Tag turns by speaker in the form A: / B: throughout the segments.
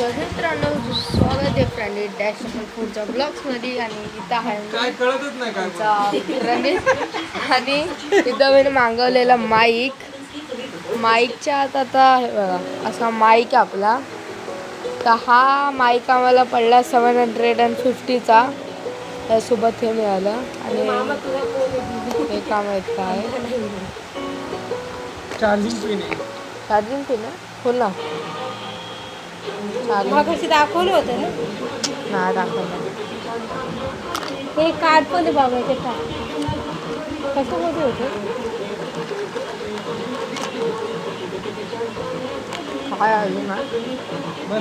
A: मित्रांनो स्वागत आहे फ्रेंड डॅश पुढच्या ब्लॉग्समध्ये. आणि इथं आहे
B: काय कळतच नाही काय
A: आणि इथं मी मागवलेला माईकच्या आता हे बघा असा माईक आपला. तर हा माईक आम्हाला पडला 750चा. त्यासोबत हे मिळालं आणि हे काम आहेत काय चार्जिंग पिन खोल ना.
C: कशी दाखवलं होतं ना.
A: नाही दाखवलं.
C: हे कार्ड पण बाबा ते कशामध्ये होतं
A: काय अजून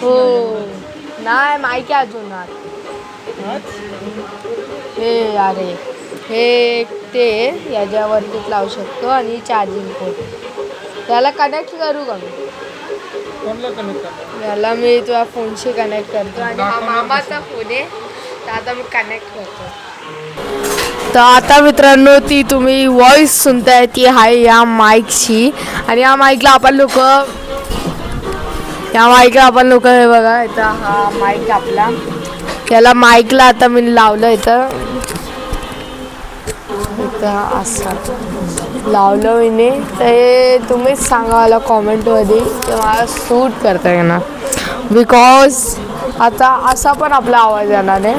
A: हो नाही माहिती अजून हे अरे हे ते याच्यावरतीच लावू शकतो आणि चार्जिंग पोर्ट त्याला कनेक्ट करू का मी. याला मी तुझ्या फोनशी कनेक्ट करतो आणि हा मामाचा फोन आहे तर आता मी कनेक्ट करतो. तर आता मित्रांनो ती तुम्ही व्हॉइस सुनताय ती आहे या माईकशी. आणि या माईकला आपण लोक हे बघा इथं हा माईक आपला. याला माईकला आता मी लावलं इथं असं लावलं मी. तर हे तुम्हीच सांगा मला कॉमेंटमध्ये ते मला सूट करता येणार बिकॉज आता असा पण आपला आवाज येणार नाही.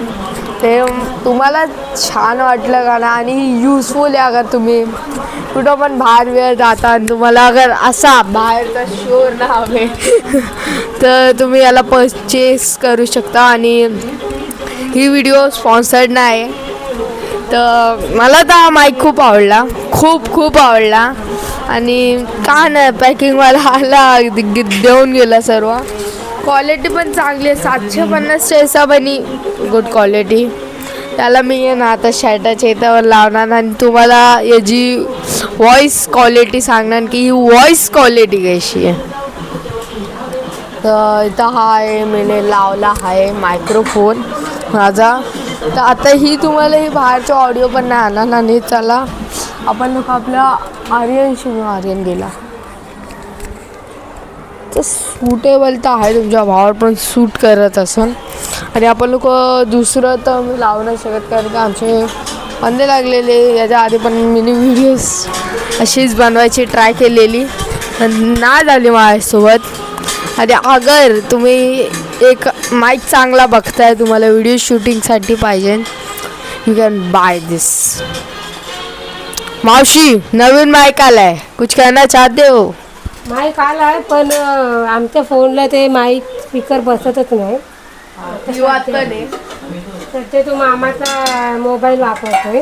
A: ते तुम्हाला छान वाटलं का ना आणि युजफुल आहे. अगर तुम्ही कुठं पण बाहेर वेळ जाता आणि तुम्हाला अगर असा बाहेरचा शोर ना हवे तर तुम्ही याला परचेस करू शकता. आणि ही व्हिडिओ स्पॉन्सर्ड नाही तर मला तर हा माईक खूप आवडला आणि का नाही पॅकिंगवाला आला देऊन गेला सर्व. क्वालिटी पण चांगली आहे 750च्या हिशोबाने गुड क्वालिटी. त्याला मी आहे ना आता शर्टाच्या इथं लावणार आणि तुम्हाला याची व्हॉइस क्वालिटी सांगणार की ही व्हॉइस क्वालिटी कशी आहे. तर इथं हा आहे मी लावला आहे मायक्रोफोन माझा. तर आता ही तुम्हाला ही बाहेरचा ऑडिओ पण नाही आणणार. आणि चला आपण लोक आपल्या आर्यन गेला तर सुटेबल तर आहे तुमच्या भावावर पण सूट करत असेल. आणि आपण लोक दुसरं तर मी लावू नाही शकत कारण की आमचे पंधे लागलेले. याच्या आधी पण मिनी व्हिडिओज अशीच बनवायची ट्राय केलेली नाही झाली माझ्यासोबत. आणि अगर तुम्ही एक माईक चांगला बघताय तुम्हाला व्हिडिओ शूटिंगसाठी पाहिजे यू कॅन बाय दिस. मावशी नवीन माईक आलाय कुछ कहना चाहते हो.
C: माईक आला आहे पण आमच्या फोनला ते माईक स्पीकर बसतच नाही. तर ते तो मामाचा मोबाईल वापरतोय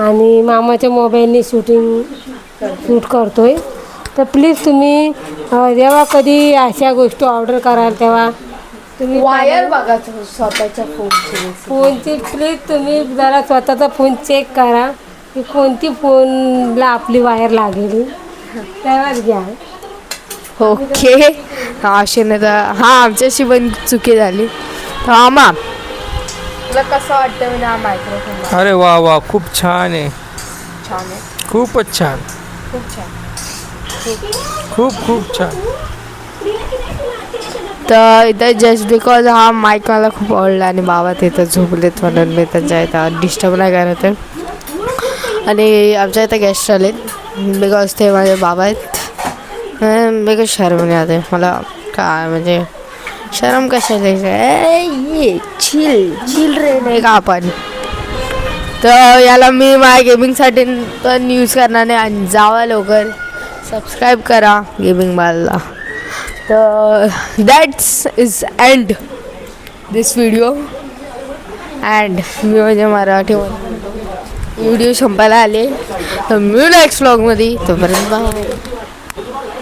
C: आणि मामाच्या मोबाईलने शूट करतोय. तर प्लीज तुम्ही जेव्हा कधी अशा गोष्टी ऑर्डर कराल तेव्हा तुम्ही
A: वायर बघा स्वतःच्या
C: फोनची प्लीज तुम्ही जरा स्वतःचा फोन चेक करा की कोणती फोनला आपली वायर लागेल तेव्हाच घ्या.
A: ओके असे नाही तर हां आमच्याशी पण चुकी झाली. तर आम्हा तुला कसं वाटतं म्हणजे हा मायक्रोफोन.
B: अरे वा वा खूप छान आहे.
A: छान आहे
B: खूपच छान
A: खूप छान
B: खूप छान.
A: तर इथं जस्ट बिकॉज हा माईक मला खूप आवडला आणि बाबा तिथं झोपलेत म्हणून मी त्यांच्या इथं डिस्टर्ब नाही करत आहे. आणि आमच्या इथं गेस्ट आलेत बिकॉज ते माझे बाबा आहेत. बिकॉज शरम नाही आते मला काय म्हणजे शरम कशाला ये चिल रे नाही का आपण. तर याला मी माझ्या गेमिंगसाठी पण यूज करणार नाही. आणि जावा लवकर सबस्क्राईब करा गेमिंग बालला. तर that's is and this video. And मी म्हणजे मराठी व्हिडिओ संपायला आले तर मी नेक्स्ट व्लॉगमध्ये तोपर्यंत बाय.